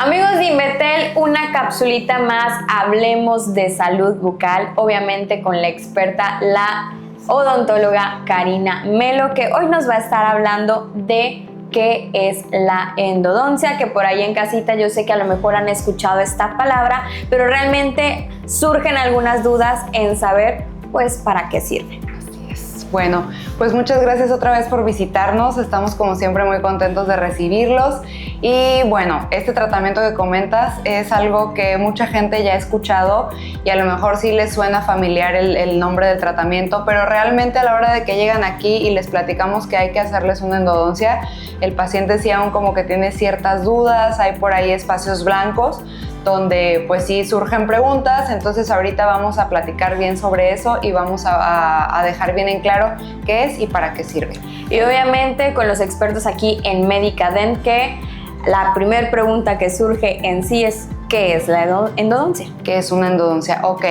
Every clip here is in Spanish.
Amigos de Invetel, una capsulita más, hablemos de salud bucal, obviamente con la experta, la odontóloga Karina Melo, que hoy nos va a estar hablando de qué es la endodoncia, que por ahí en casita yo sé que a lo mejor han escuchado esta palabra, pero realmente surgen algunas dudas en saber pues para qué sirve. Bueno, pues muchas gracias otra vez por visitarnos, estamos como siempre muy contentos de recibirlos y bueno, este tratamiento que comentas es algo que mucha gente ya ha escuchado y a lo mejor sí les suena familiar el nombre del tratamiento, pero realmente a la hora de que llegan aquí y les platicamos que hay que hacerles una endodoncia, el paciente sí aún como que tiene ciertas dudas, hay por ahí espacios blancos donde pues sí surgen preguntas, entonces ahorita vamos a platicar bien sobre eso y vamos a dejar bien en claro qué es y para qué sirve. Y obviamente con los expertos aquí en Medicadent, que la primera pregunta que surge en sí es ¿qué es la endodoncia? ¿Qué es una endodoncia? Ok,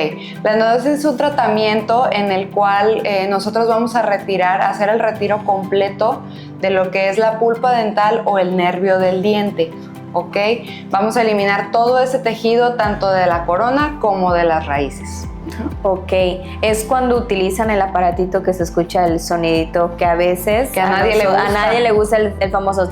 la endodoncia es un tratamiento en el cual nosotros vamos a hacer el retiro completo de lo que es la pulpa dental o el nervio del diente. ¿Ok? Vamos a eliminar todo ese tejido tanto de la corona como de las raíces. Ok, es cuando utilizan el aparatito que se escucha el sonidito que a veces que a nadie le gusta el famoso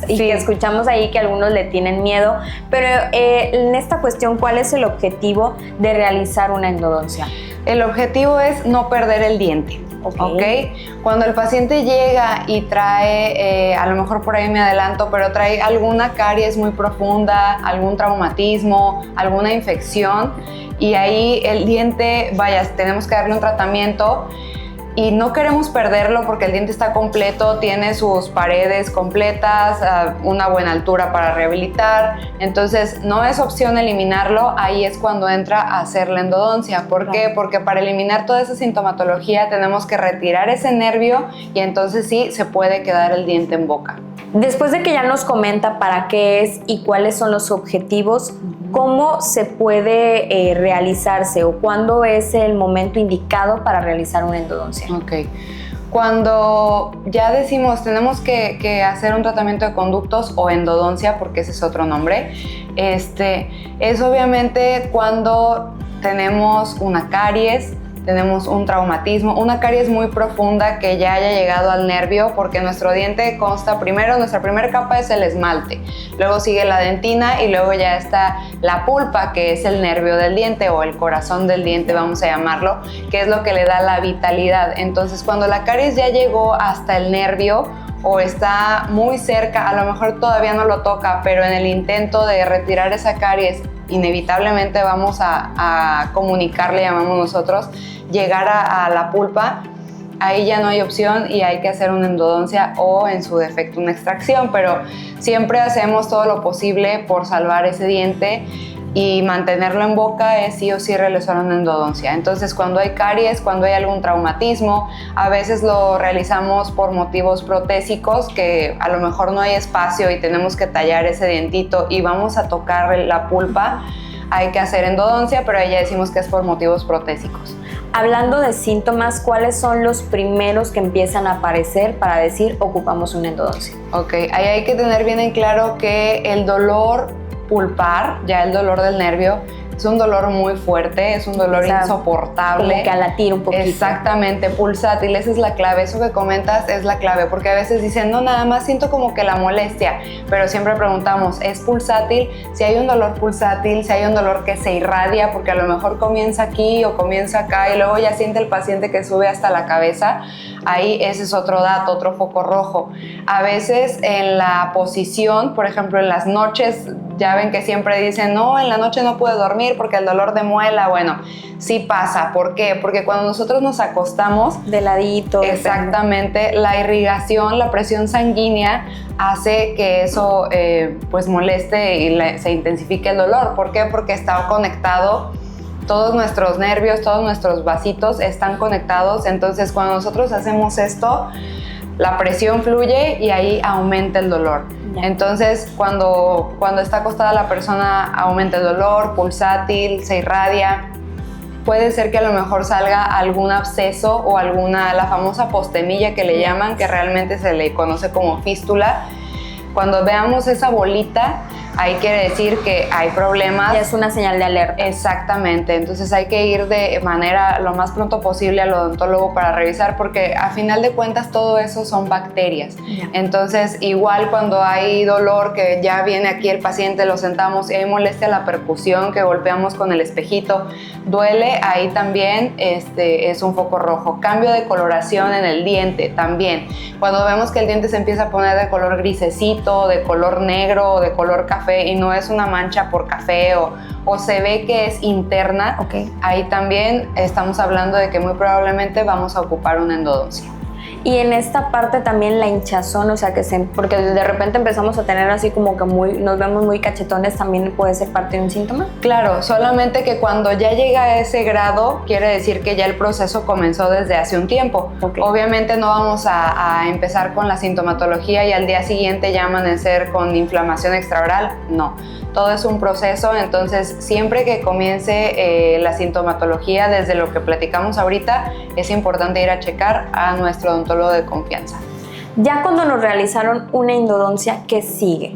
y sí, que escuchamos ahí que algunos le tienen miedo, pero en esta cuestión, ¿cuál es el objetivo de realizar una endodoncia? El objetivo es no perder el diente. Okay. Cuando el paciente llega y trae, a lo mejor por ahí me adelanto, pero trae alguna caries muy profunda, algún traumatismo, alguna infección y ahí el diente, vaya, tenemos que darle un tratamiento y no queremos perderlo porque el diente está completo, tiene sus paredes completas, una buena altura para rehabilitar, entonces no es opción eliminarlo, ahí es cuando entra a hacer la endodoncia. ¿Por qué? Porque para eliminar toda esa sintomatología tenemos que retirar ese nervio y entonces sí se puede quedar el diente en boca. Después de que ya nos comenta para qué es y cuáles son los objetivos, ¿cómo se puede realizarse o cuándo es el momento indicado para realizar una endodoncia? Ok. Cuando ya decimos tenemos que hacer un tratamiento de conductos o endodoncia, porque ese es otro nombre, es obviamente cuando tenemos una caries, tenemos un traumatismo, una caries muy profunda que ya haya llegado al nervio, porque nuestro diente consta primero, nuestra primera capa es el esmalte, luego sigue la dentina y luego ya está la pulpa, que es el nervio del diente o el corazón del diente, vamos a llamarlo, que es lo que le da la vitalidad. Entonces, cuando la caries ya llegó hasta el nervio o está muy cerca, a lo mejor todavía no lo toca, pero en el intento de retirar esa caries, inevitablemente vamos a comunicarle, llamamos nosotros, llegar a la pulpa, ahí ya no hay opción y hay que hacer una endodoncia o en su defecto una extracción, pero siempre hacemos todo lo posible por salvar ese diente y mantenerlo en boca es sí o sí realizar una endodoncia. Entonces cuando hay caries, cuando hay algún traumatismo, a veces lo realizamos por motivos protésicos, que a lo mejor no hay espacio y tenemos que tallar ese dientito y vamos a tocar la pulpa, hay que hacer endodoncia, pero ahí ya decimos que es por motivos protésicos. Hablando de síntomas, ¿cuáles son los primeros que empiezan a aparecer para decir ocupamos una endodoncia? Ok, ahí hay que tener bien en claro que el dolor pulpar, ya el dolor del nervio, es un dolor muy fuerte, es un dolor insoportable. Como que a latir un poquito. Exactamente, pulsátil, esa es la clave, eso que comentas es la clave, porque a veces dicen, no, nada más siento como que la molestia, pero siempre preguntamos, ¿es pulsátil? Si hay un dolor pulsátil, si hay un dolor que se irradia, porque a lo mejor comienza aquí o comienza acá y luego ya siente el paciente que sube hasta la cabeza, ahí ese es otro dato, otro foco rojo. A veces en la posición, por ejemplo, en las noches, ya ven que siempre dicen, no, en la noche no puedo dormir porque el dolor de muela, bueno, sí pasa. ¿Por qué? Porque cuando nosotros nos acostamos de ladito, exactamente, la irrigación, la presión sanguínea hace que eso pues moleste y se intensifique el dolor. ¿Por qué? Porque está conectado, todos nuestros nervios, todos nuestros vasitos están conectados, entonces cuando nosotros hacemos esto, la presión fluye y ahí aumenta el dolor. Entonces, cuando está acostada la persona, aumenta el dolor, pulsátil, se irradia. Puede ser que a lo mejor salga algún absceso o la famosa postemilla que le llaman, que realmente se le conoce como fístula. Cuando veamos esa bolita, ahí quiere decir que hay problemas. Ya es una señal de alerta. Exactamente, entonces hay que ir de manera lo más pronto posible al odontólogo para revisar, porque a final de cuentas todo eso son bacterias. Ya. Entonces igual cuando hay dolor, que ya viene aquí el paciente, lo sentamos y hay molestia, la percusión, que golpeamos con el espejito, duele, ahí también es un foco rojo. Cambio de coloración en el diente también. Cuando vemos que el diente se empieza a poner de color grisecito, de color negro, de color café y no es una mancha por café o se ve que es interna, Okay. Ahí también estamos hablando de que muy probablemente vamos a ocupar una endodoncia. Y en esta parte también la hinchazón, o sea, porque de repente empezamos a tener así como que nos vemos muy cachetones, también puede ser parte de un síntoma. Claro, solamente que cuando ya llega a ese grado, quiere decir que ya el proceso comenzó desde hace un tiempo. Okay. Obviamente no vamos a empezar con la sintomatología y al día siguiente ya amanecer con inflamación extraoral, no. Todo es un proceso, entonces siempre que comience la sintomatología, desde lo que platicamos ahorita, es importante ir a checar a nuestro odontólogo de confianza. Ya cuando nos realizaron una endodoncia, ¿qué sigue?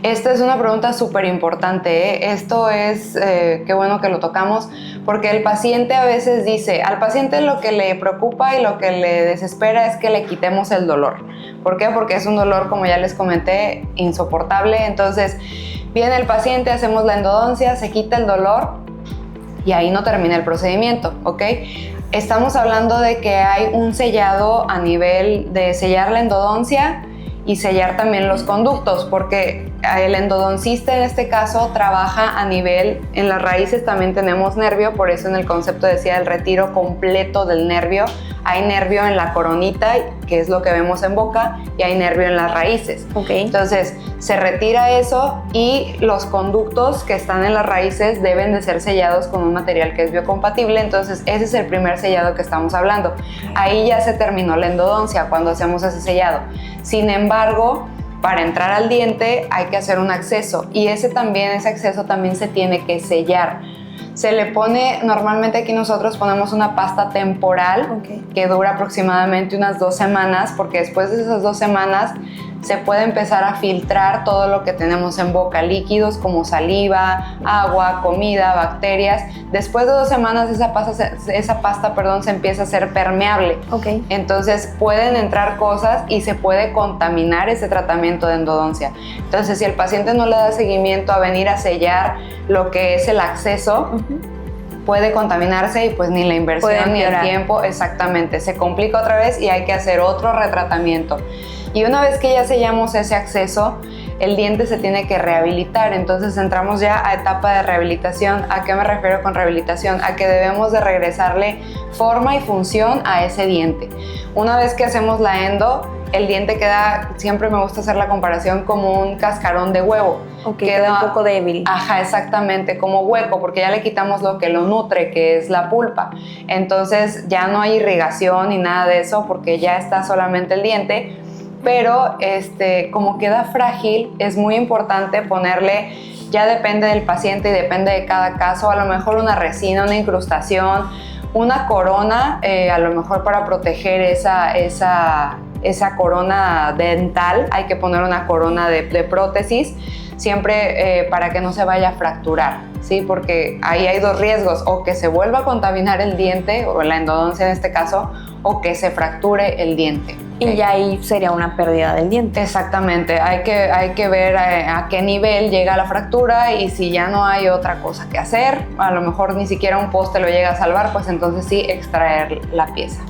Esta es una pregunta súper importante, ¿eh? Esto es, qué bueno que lo tocamos, porque el paciente a veces dice, al paciente lo que le preocupa y lo que le desespera es que le quitemos el dolor. ¿Por qué? Porque es un dolor, como ya les comenté, insoportable. Entonces, viene el paciente, hacemos la endodoncia, se quita el dolor y ahí no termina el procedimiento, ¿ok? Estamos hablando de que hay un sellado a nivel de sellar la endodoncia y sellar también los conductos, porque el endodoncista en este caso trabaja a nivel, en las raíces también tenemos nervio, por eso en el concepto decía el retiro completo del nervio. Hay nervio en la coronita, que es lo que vemos en boca, y hay nervio en las raíces. Okay. Entonces se retira eso y los conductos que están en las raíces deben de ser sellados con un material que es biocompatible. Entonces ese es el primer sellado que estamos hablando. Ahí ya se terminó la endodoncia cuando hacemos ese sellado. Sin embargo, para entrar al diente hay que hacer un acceso y ese acceso también se tiene que sellar. Se le pone, normalmente aquí nosotros ponemos una pasta temporal, Okay. que dura aproximadamente unas 2 semanas, porque después de esas 2 semanas se puede empezar a filtrar todo lo que tenemos en boca, líquidos como saliva, agua, comida, bacterias. Después de 2 semanas esa pasta, se empieza a ser permeable. Okay. Entonces pueden entrar cosas y se puede contaminar ese tratamiento de endodoncia. Entonces si el paciente no le da seguimiento a venir a sellar lo que es el acceso, puede contaminarse y pues ni la inversión ni el tiempo, exactamente, se complica otra vez y hay que hacer otro retratamiento. Y una vez que ya sellamos ese acceso, el diente se tiene que rehabilitar, entonces entramos ya a etapa de rehabilitación. ¿A qué me refiero con rehabilitación? A que debemos de regresarle forma y función a ese diente. Una vez que hacemos la endo, el diente queda, siempre me gusta hacer la comparación, como un cascarón de huevo. Okay, queda un poco débil. Ajá, exactamente, como hueco, porque ya le quitamos lo que lo nutre, que es la pulpa. Entonces ya no hay irrigación ni nada de eso, porque ya está solamente el diente. Pero como queda frágil, es muy importante ponerle, ya depende del paciente y depende de cada caso, a lo mejor una resina, una incrustación, una corona, a lo mejor para proteger esa corona dental, hay que poner una corona de prótesis, siempre para que no se vaya a fracturar, ¿sí? Porque ahí hay 2 riesgos, o que se vuelva a contaminar el diente, o la endodoncia en este caso, o que se fracture el diente. Y ya ahí sería una pérdida del diente. Exactamente, hay que ver a qué nivel llega la fractura y si ya no hay otra cosa que hacer, a lo mejor ni siquiera un poste lo llega a salvar, pues entonces sí extraer la pieza.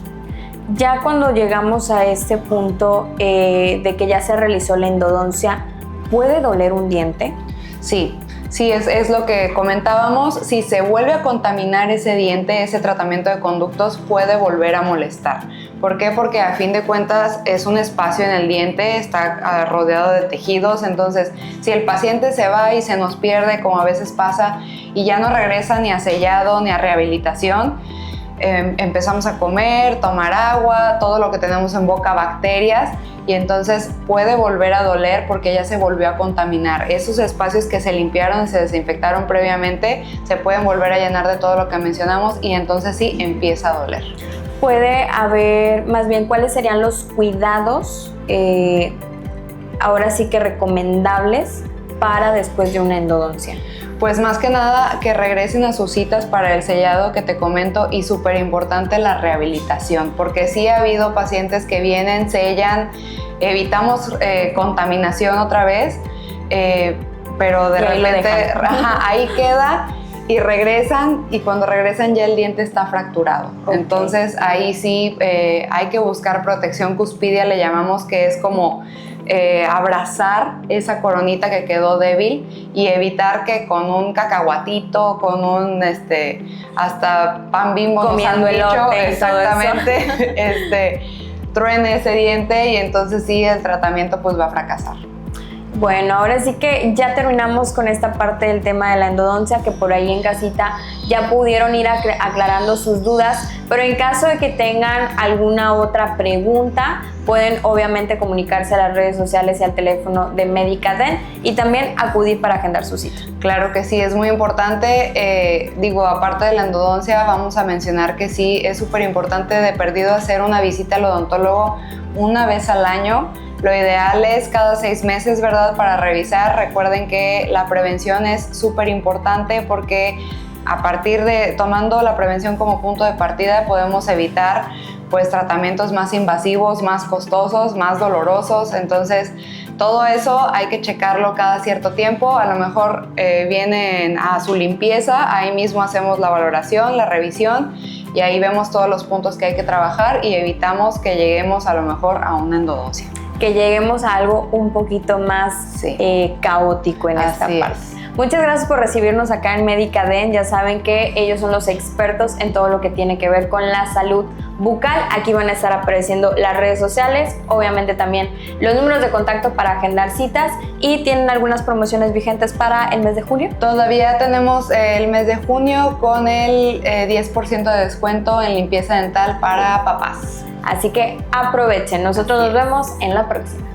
Ya cuando llegamos a este punto de que ya se realizó la endodoncia, ¿puede doler un diente? Sí, es lo que comentábamos. Si se vuelve a contaminar ese diente, ese tratamiento de conductos puede volver a molestar. ¿Por qué? Porque a fin de cuentas es un espacio en el diente, está rodeado de tejidos, entonces si el paciente se va y se nos pierde, como a veces pasa, y ya no regresa ni a sellado ni a rehabilitación, empezamos a comer, tomar agua, todo lo que tenemos en boca, bacterias, y entonces puede volver a doler porque ya se volvió a contaminar. Esos espacios que se limpiaron y se desinfectaron previamente se pueden volver a llenar de todo lo que mencionamos y entonces sí empieza a doler. Puede haber, más bien, ¿cuáles serían los cuidados ahora sí que recomendables para después de una endodoncia? Pues más que nada que regresen a sus citas para el sellado que te comento, y súper importante la rehabilitación, porque sí ha habido pacientes que vienen, sellan, evitamos contaminación otra vez, pero de repente ahí queda y regresan, y cuando regresan ya el diente está fracturado. Okay. Entonces ahí sí hay que buscar protección cuspidia, le llamamos, que es como abrazar esa coronita que quedó débil y evitar que con un cacahuatito, con un hasta pan Bimbo, comiendo elote, exactamente, truene ese diente, y entonces sí el tratamiento pues va a fracasar. Bueno, ahora sí que ya terminamos con esta parte del tema de la endodoncia, que por ahí en casita ya pudieron ir aclarando sus dudas, pero en caso de que tengan alguna otra pregunta, pueden obviamente comunicarse a las redes sociales y al teléfono de Médica Dent, y también acudir para agendar su cita. Claro que sí, es muy importante. Aparte de la endodoncia, vamos a mencionar que sí es súper importante de perdido hacer una visita al odontólogo una vez al año. Lo ideal es cada 6 meses, ¿verdad? Para revisar. Recuerden que la prevención es súper importante, porque a partir de tomando la prevención como punto de partida podemos evitar pues tratamientos más invasivos, más costosos, más dolorosos. Entonces todo eso hay que checarlo cada cierto tiempo. A lo mejor vienen a su limpieza, ahí mismo hacemos la valoración, la revisión, y ahí vemos todos los puntos que hay que trabajar y evitamos que lleguemos a lo mejor a una endodoncia. Que lleguemos a algo un poquito más caótico en esta parte. Muchas gracias por recibirnos acá en Médica Dent. Ya saben que ellos son los expertos en todo lo que tiene que ver con la salud bucal. Aquí van a estar apareciendo las redes sociales, obviamente también los números de contacto para agendar citas, y tienen algunas promociones vigentes para el mes de junio. Todavía tenemos el mes de junio con el 10% de descuento en limpieza dental para papás. Así que aprovechen. Nosotros nos vemos en la próxima.